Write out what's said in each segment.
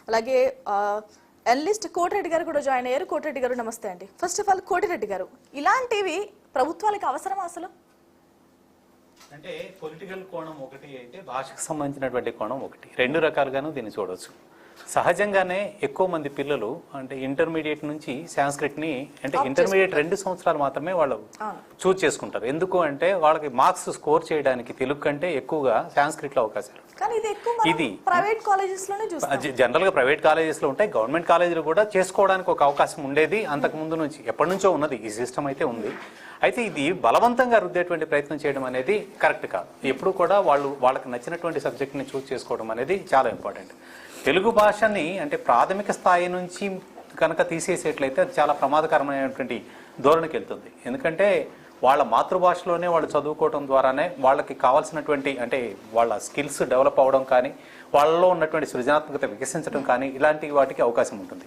అలాగే ఎనలిస్ట్ కోటిరెడ్డి గారు కూడా జాయిన్ అయ్యారు. కోటిరెడ్డి గారు నమస్తే అండి. ఫస్ట్ ఆఫ్ ఆల్ కోటిరెడ్డి గారు, ఇలాంటివి ప్రభుత్వాలకు అవసరమా అసలు? అంటే పొలిటికల్ కోణం ఒకటి అయితే భాషకు సంబంధించినటువంటి కోణం ఒకటి, రెండు రకాలుగాను దీన్ని చూడవచ్చు. సహజంగానే ఎక్కువ మంది పిల్లలు అంటే ఇంటర్మీడియట్ నుంచి సాంస్క్రిట్ ని అంటే ఇంటర్మీడియట్ 2 సంవత్సరాలు మాత్రమే వాళ్ళు చూజ్ చేసుకుంటారు. ఎందుకు అంటే వాళ్ళకి మార్క్స్ స్కోర్ చేయడానికి తెలుగు కంటే ఎక్కువగా సాంస్క్రిట్ లో అవకాశాలు. ఇది ప్రైవేట్ కాలేజెస్ లోనే జనరల్ గా ప్రైవేట్ కాలేజెస్ లో ఉంటాయి, గవర్నమెంట్ కాలేజీలు కూడా చేసుకోవడానికి ఒక అవకాశం ఉండేది అంతకు ముందు నుంచి, ఎప్పటి నుంచో ఉన్నది ఈ సిస్టమ్ అయితే ఉంది. అయితే ఇది బలవంతంగా రుద్దేటువంటి ప్రయత్నం చేయడం అనేది కరెక్ట్ కాదు. ఎప్పుడు కూడా వాళ్ళకి నచ్చినటువంటి సబ్జెక్ట్ని చూస్ చేసుకోవడం అనేది చాలా ఇంపార్టెంట్. తెలుగు భాషని అంటే ప్రాథమిక స్థాయి నుంచి కనుక తీసేసేట్లయితే అది చాలా ప్రమాదకరమైనటువంటి ధోరణికి వెళ్తుంది. ఎందుకంటే వాళ్ళ మాతృభాషలోనే వాళ్ళు చదువుకోవడం ద్వారానే వాళ్ళకి కావాల్సినటువంటి అంటే వాళ్ళ స్కిల్స్ డెవలప్ అవ్వడం కానీ, వాళ్ళలో ఉన్నటువంటి సృజనాత్మకత వికసించడం కానీ ఇలాంటి వాటికి అవకాశం ఉంటుంది.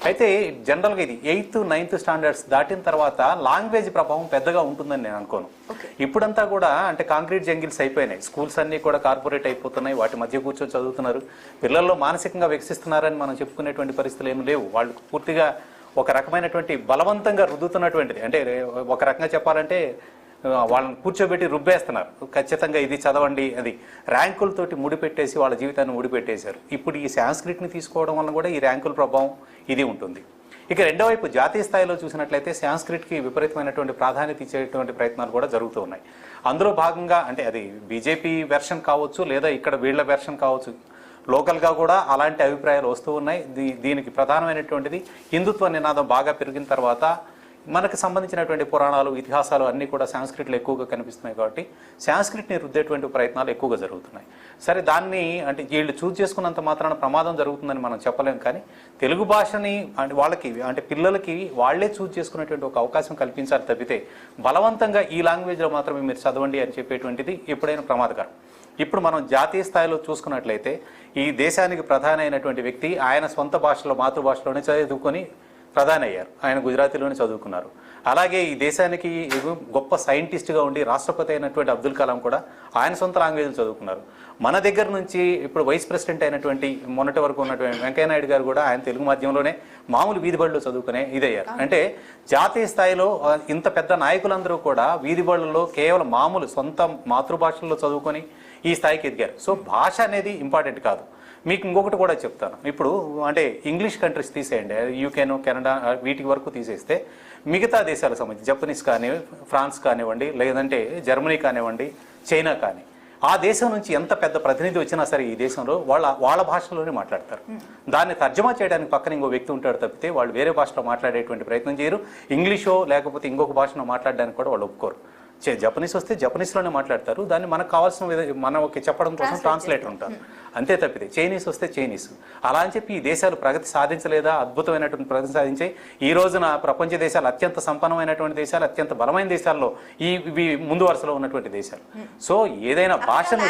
అయితే జనరల్గా ఇది 8th, 9th స్టాండర్డ్స్ దాటిన తర్వాత లాంగ్వేజ్ ప్రభావం పెద్దగా ఉంటుందని నేను అనుకోను. ఇప్పుడంతా కూడా అంటే కాంక్రీట్ జంగిల్స్ అయిపోయినాయి, స్కూల్స్ అన్ని కూడా కార్పొరేట్ అయిపోతున్నాయి, వాటి మధ్య కూర్చొని చదువుతున్నారు, పిల్లల్లో మానసికంగా వికసిస్తున్నారని మనం చెప్పుకునేటువంటి పరిస్థితులు ఏమి లేవు. వాళ్ళు పూర్తిగా ఒక రకమైనటువంటి బలవంతంగా రుద్దుతున్నటువంటిది, అంటే ఒక రకంగా చెప్పాలంటే వాళ్ళని కూర్చోబెట్టి రుబ్బేస్తున్నారు. ఖచ్చితంగా ఇది చదవండి, అది ర్యాంకులతోటి ముడిపెట్టేసి వాళ్ళ జీవితాన్ని ముడిపెట్టేశారు. ఇప్పుడు ఈ సాంస్క్రిట్ని తీసుకోవడం వల్ల కూడా ఈ ర్యాంకుల ప్రభావం ఇది ఉంటుంది. ఇక రెండో వైపు జాతీయ స్థాయిలో చూసినట్లయితే సాంస్క్రిట్కి విపరీతమైనటువంటి ప్రాధాన్యత ఇచ్చేటువంటి ప్రయత్నాలు కూడా జరుగుతూ ఉన్నాయి. అందులో భాగంగా అంటే అది బీజేపీ వెర్షన్ కావచ్చు లేదా ఇక్కడ వీళ్ళ వెర్షన్ కావచ్చు, లోకల్గా కూడా అలాంటి అభిప్రాయాలు వస్తూ ఉన్నాయి. దీనికి ప్రధానమైనటువంటిది హిందుత్వ నినాదం బాగా పెరిగిన తర్వాత మనకు సంబంధించినటువంటి పురాణాలు, ఇతిహాసాలు అన్నీ కూడా సాంస్క్రిట్లో ఎక్కువగా కనిపిస్తున్నాయి. కాబట్టి సాంస్క్రిట్ని రుద్దేటువంటి ప్రయత్నాలు ఎక్కువగా జరుగుతున్నాయి. సరే, దాన్ని అంటే వీళ్ళు చూజ్ చేసుకున్నంత మాత్రాన ప్రమాదం జరుగుతుందని మనం చెప్పలేం. కానీ తెలుగు భాషని అంటే వాళ్ళకి అంటే పిల్లలకి వాళ్లే చూజ్ చేసుకునేటువంటి ఒక అవకాశం కల్పించాలి తప్పితే బలవంతంగా ఈ లాంగ్వేజ్లో మాత్రమే మీరు చదవండి అని చెప్పేటువంటిది ఎప్పుడైనా ప్రమాదకరం. ఇప్పుడు మనం జాతీయ స్థాయిలో చూసుకున్నట్లయితే ఈ దేశానికి ప్రధాని అయినటువంటి వ్యక్తి ఆయన సొంత భాషలో మాతృభాషలోనే చదువుకొని ప్రధాని అయ్యారు. ఆయన గుజరాతీలోనే చదువుకున్నారు. అలాగే ఈ దేశానికి గొప్ప సైంటిస్ట్గా ఉండి రాష్ట్రపతి అయినటువంటి అబ్దుల్ కలాం కూడా ఆయన సొంత లాంగ్వేజ్లు చదువుకున్నారు. మన దగ్గర నుంచి ఇప్పుడు వైస్ ప్రెసిడెంట్ అయినటువంటి మొన్నటి వరకు ఉన్నటువంటి వెంకయ్యనాయుడు గారు కూడా ఆయన తెలుగు మాధ్యమంలోనే మామూలు వీధి బడులు చదువుకునే ఇదయ్యారు. అంటే జాతీయ స్థాయిలో ఇంత పెద్ద నాయకులందరూ కూడా వీధి బడుల్లో కేవలం మామూలు సొంత మాతృభాషల్లో చదువుకొని ఈ స్థాయికి ఎదిగారు. సో భాష అనేది ఇంపార్టెంట్ కాదు. మీకు ఇంకొకటి కూడా చెప్తాను. ఇప్పుడు అంటే ఇంగ్లీష్ కంట్రీస్ తీసేయండి, యూకేను, కెనడా వీటి వరకు తీసేస్తే మిగతా దేశాలకు సంబంధించి జపనీస్ కానివ్వండి, ఫ్రాన్స్ కానివ్వండి, లేదంటే జర్మనీ కానివ్వండి, చైనా కానీ ఆ దేశం నుంచి ఎంత పెద్ద ప్రతినిధి వచ్చినా సరే ఈ దేశంలో వాళ్ళ భాషలోనే మాట్లాడతారు. దాన్ని తర్జమా చేయడానికి పక్కన ఇంకో వ్యక్తి ఉంటాడు తప్పితే వాళ్ళు వేరే భాషలో మాట్లాడేటువంటి ప్రయత్నం చేయరు. ఇంగ్లీషో లేకపోతే ఇంకొక భాషలో మాట్లాడడానికి కూడా వాళ్ళు ఒప్పుకోరు. జపనీస్ వస్తే జపనీస్లోనే మాట్లాడతారు. దాన్ని మనకు కావాల్సిన మనకి చెప్పడం కోసం ట్రాన్స్లేటర్ ఉంటారు, అంతే తప్పితే చైనీస్ వస్తే చైనీస్. అలా అని చెప్పి ఈ దేశాలు ప్రగతి సాధించలేదా? అద్భుతమైనటువంటి ప్రగతి సాధించాయి. ఈ రోజున ప్రపంచ దేశాలు అత్యంత సంపన్నమైనటువంటి దేశాలు, అత్యంత బలమైన దేశాల్లో ఇవి ముందు వరుసలో ఉన్నటువంటి దేశాలు. సో ఏదైనా భాషను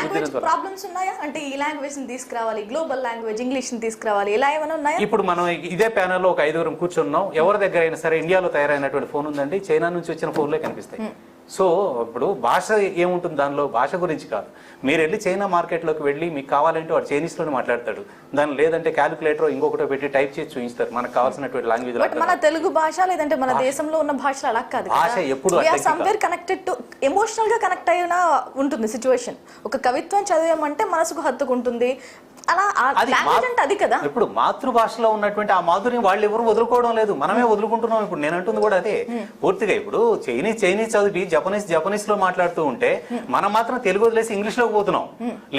ప్రాబ్లమ్స్ ఉన్నాయా అంటే ఈ లాంగ్వేజ్ ని తీసుకురావాలి, గ్లోబల్ లాంగ్వేజ్ ఇంగ్లీష్ ని తీసుకురావాలి, ఇలా ఏమైనా ఉన్నాయా? ఇప్పుడు మనం ఇదే ప్యానెల్లో ఒక 5 కూర్చున్నాం. ఎవరి దగ్గర అయినా సరే ఇండియాలో తయారైనటువంటి ఫోన్ ఉందండి, చైనా నుంచి వచ్చిన ఫోన్లే కనిపిస్తాయి. సో ఇప్పుడు భాష ఏముంటుంది దానిలో? భాష గురించి కాదు. మీరు వెళ్ళి చైనా మార్కెట్లోకి వెళ్ళి మీకు కావాలంటే వాడు చైనీస్లోనే మాట్లాడతాడు, దాని లేదంటే క్యాలిక్యులేటర్ ఇంకొకటి పెట్టి టైప్ చేసి చూపిస్తారు మనకు కావాల్సినటువంటి లాంగ్వేజ్. మన తెలుగు భాష లేదంటే మన దేశంలో ఉన్న భాషలు అలా కాదు. భాష ఎప్పుడు కనెక్టెడ్ టు ఎమోషనల్ గా కనెక్ట్ అయినా ఉంటుంది సిచ్యువేషన్. ఒక కవిత్వం చదివామంటే మనసుకు హత్తుకుంటుంది. అలా అది కదా. ఇప్పుడు మాతృభాషలో ఉన్నటువంటి ఆ మాధుర్యం వాళ్ళు ఎవరు వదులుకోవడం లేదు, మనమే వదులుకుంటున్నాం. ఇప్పుడు నేను అంటుంది కూడా అదే పూర్తిగా. ఇప్పుడు చైనీస్ చదివి జపనీస్ లో మాట్లాడుతూ ఉంటే మనం మాత్రం తెలుగు వదిలేసి ఇంగ్లీష్ లోకి పోతున్నాం.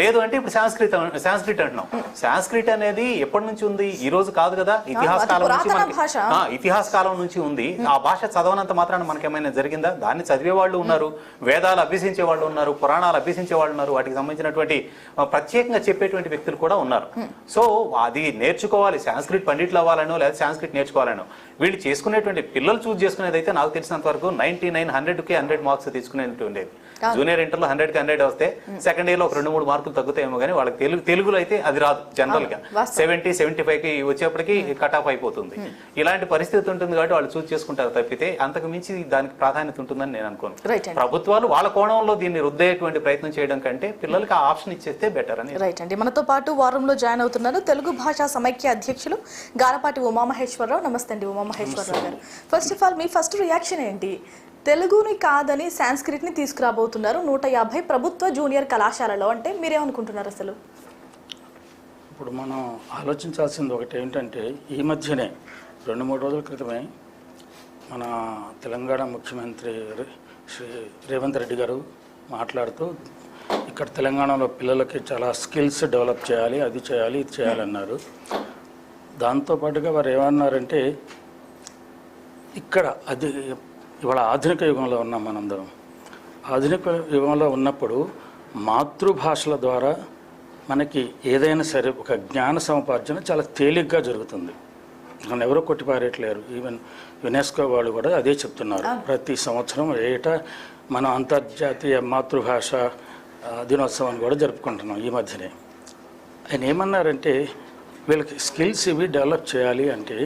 లేదు అంటే ఇప్పుడు సాంస్క్రిట్ అంటున్నాం. సాంస్క్రిట్ అనేది ఎప్పటి నుంచి ఉంది? ఈ రోజు కాదు కదా, ఇతిహాస కాలం నుంచి ఉంది. ఆ భాష చదవనంత మాత్రాన మనకేమైనా జరిగిందా? దాన్ని చదివే వాళ్ళు ఉన్నారు, వేదాలు అభ్యసించే వాళ్ళు ఉన్నారు, పురాణాలు అభ్యసించే వాళ్ళు ఉన్నారు, వాటికి సంబంధించినటువంటి ప్రత్యేకంగా చెప్పేటువంటి వ్యక్తులు కూడా ఉన్నారు. సో అది నేర్చుకోవాలి. సాంస్క్రిట్ పండిట్లు అవ్వాలనో లేదా సాంస్క్రిట్ నేర్చుకోవాలనో వీళ్ళు చేసుకునేటువంటి పిల్లలు చూజ్ చేసుకునేది అయితే నాకు తెలిసినంత వరకు 99, 100కి 100 మార్క్స్ తీసుకునేది ఉండేది. జూనియర్ ఇంటర్లో 100కి 100 వస్తే సెకండ్ ఇయర్లో ఒక 2-3 మార్కులు తగ్గుతాయేమో కానీ వాళ్ళకి తెలుగులో అయితే అది రాదు జనరల్ గా 70-75కి వచ్చేప్పటికి కట్ ఆఫ్ అయిపోతుంది. ఇలాంటి పరిస్థితి ఉంటుంది కాబట్టి వాళ్ళు చూస్ చేసుకుంటారు తప్పితే అంతకు మించి దానికి ప్రాధాన్యత ఉంటుందని నేను అనుకోను. ప్రభుత్వాలు వాళ్ళ కోణంలో దీన్ని రుద్దేటువంటి ప్రయత్నం చేయడం కంటే పిల్లలకి ఆ ఆప్షన్ ఇచ్చేస్తే బెటర్ అని. రైట్ అండి. మనతో పాటు వారంలో జాయిన్ అవుతున్నారు తెలుగు భాషా సమైక్య అధ్యక్షులు గారపాటి ఉమామహేశ్వరరావు. నమస్తే అండి ఉమామహేశ్వరరావు గారు. First of all me first reaction ఏంటి? తెలుగుని కాదని సాంస్క్రిట్ని తీసుకురాబోతున్నారు 150 ప్రభుత్వ జూనియర్ కళాశాలలో, అంటే మీరేమనుకుంటున్నారు అసలు? ఇప్పుడు మనం ఆలోచించాల్సింది ఒకటి ఏంటంటే, ఈ మధ్యనే 2-3 రోజుల క్రితమే మన తెలంగాణ ముఖ్యమంత్రి శ్రీ రేవంత్ రెడ్డి గారు మాట్లాడుతూ ఇక్కడ తెలంగాణలో పిల్లలకి చాలా స్కిల్స్ డెవలప్ చేయాలి, అది చేయాలి, ఇది చేయాలన్నారు. దాంతోపాటుగా వారు ఏమన్నారంటే, ఇక్కడ అది ఇవాళ ఆధునిక యుగంలో ఉన్నాం మనందరం. ఆధునిక యుగంలో ఉన్నప్పుడు మాతృభాషల ద్వారా మనకి ఏదైనా సరే ఒక జ్ఞాన సముపార్జన చాలా తేలిగ్గా జరుగుతుంది. నన్ను ఎవరో కొట్టిపారేయట్లేరు. ఈవెన్ యునెస్కో వాళ్ళు కూడా అదే చెప్తున్నారు. ప్రతి సంవత్సరం ఏటా మనం అంతర్జాతీయ మాతృభాష దినోత్సవాన్ని కూడా జరుపుకుంటున్నాం ఈ మధ్యనే. ఆయన ఏమన్నారంటే, వీళ్ళకి స్కిల్స్ ఇవి డెవలప్ చేయాలి అంటే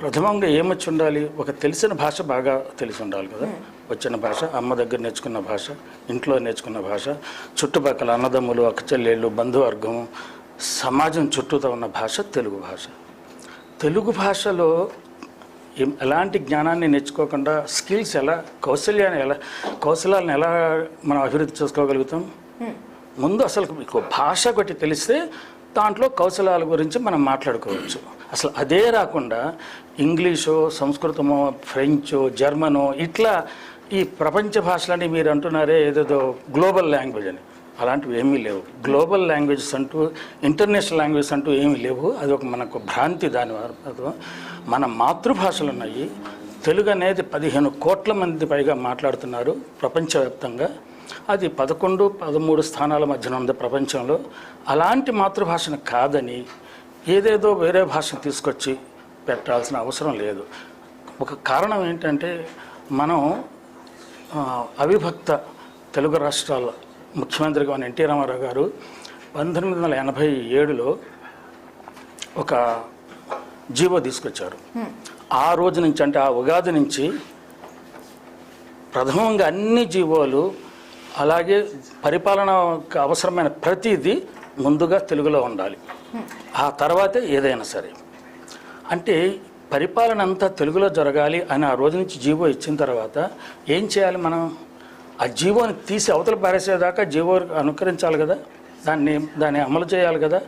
ప్రథమంగా ఏమొచ్చి ఉండాలి? ఒక తెలిసిన భాష బాగా తెలిసి ఉండాలి కదా. వచ్చిన భాష, అమ్మ దగ్గర నేర్చుకున్న భాష, ఇంట్లో నేర్చుకున్న భాష, చుట్టుపక్కల అన్నదమ్ములు, అక్కచెల్లెళ్ళు, బంధువర్గం, సమాజం చుట్టూతో ఉన్న భాష తెలుగు భాష. తెలుగు భాషలో ఎలాంటి జ్ఞానాన్ని నేర్చుకోకుండా స్కిల్స్ ఎలా, కౌశలాలను ఎలా మనం అభివృద్ధి చేసుకోగలుగుతాం? ముందు అసలు మీకు భాష ఒకటి తెలిస్తే దాంట్లో కౌశలాల గురించి మనం మాట్లాడుకోవచ్చు. అసలు అదే రాకుండా ఇంగ్లీషో, సంస్కృతమో, ఫ్రెంచో, జర్మనో ఇట్లా ఈ ప్రపంచ భాషలని మీరు అంటున్నారే ఏదేదో గ్లోబల్ లాంగ్వేజ్ అని, అలాంటివి ఏమీ లేవు. గ్లోబల్ లాంగ్వేజెస్ అంటూ, ఇంటర్నేషనల్ లాంగ్వేజెస్ అంటూ ఏమీ లేవు. అది ఒక మనకు భ్రాంతి. దాని వల్ల మన మాతృభాషలు ఉన్నాయి. తెలుగు అనేది 15 కోట్ల మంది పైగా మాట్లాడుతున్నారు ప్రపంచవ్యాప్తంగా. అది 11-13 స్థానాల మధ్యన ఉంది ప్రపంచంలో. అలాంటి మాతృభాషను కాదని ఏదేదో వేరే భాషను తీసుకొచ్చి పెట్టాల్సిన అవసరం లేదు. ఒక కారణం ఏంటంటే, మనం అవిభక్త తెలుగు రాష్ట్రాల ముఖ్యమంత్రిగా ఉన్న ఎన్టీ రామారావు గారు 1987లో ఒక జీవో తీసుకొచ్చారు. ఆ రోజు నుంచి, అంటే ఆ ఉగాది నుంచి ప్రథమంగా అన్ని జీవోలు, అలాగే పరిపాలనకు అవసరమైన ప్రతిదీ ముందుగా తెలుగులో ఉండాలి, ఆ తర్వాతే ఏదైనా సరే. అంటే పరిపాలన అంతా తెలుగులో జరగాలి అని ఆ రోజు నుంచి జీవో ఇచ్చిన తర్వాత ఏం చేయాలి? మనం ఆ జీవోని తీసి అవతల పారేసేదాకా జీవో అనుకరించాలి కదా, దాన్ని అమలు చేయాలి కదా.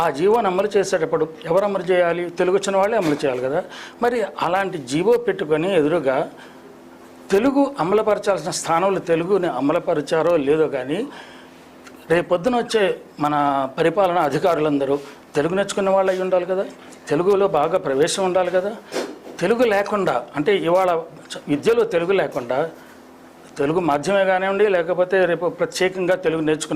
ఆ జీవోని అమలు చేసేటప్పుడు ఎవరు అమలు చేయాలి? తెలుగు వచ్చిన వాళ్ళే అమలు చేయాలి కదా. మరి అలాంటి జీవో పెట్టుకొని ఎదురుగా తెలుగు అమలుపరచాల్సిన స్థానంలో తెలుగుని అమలుపరిచారో లేదో కానీ, రేపొద్దున వచ్చే మన పరిపాలన అధికారులందరూ తెలుగు నేర్చుకున్న వాళ్ళు అయి ఉండాలి కదా, తెలుగులో బాగా ప్రవేశం ఉండాలి కదా. తెలుగు లేకుండా, అంటే ఇవాళ విద్యలో తెలుగు లేకుండా, తెలుగు మాధ్యమే కానివ్వండి, లేకపోతే రేపు ప్రత్యేకంగా తెలుగు నేర్చుకున్న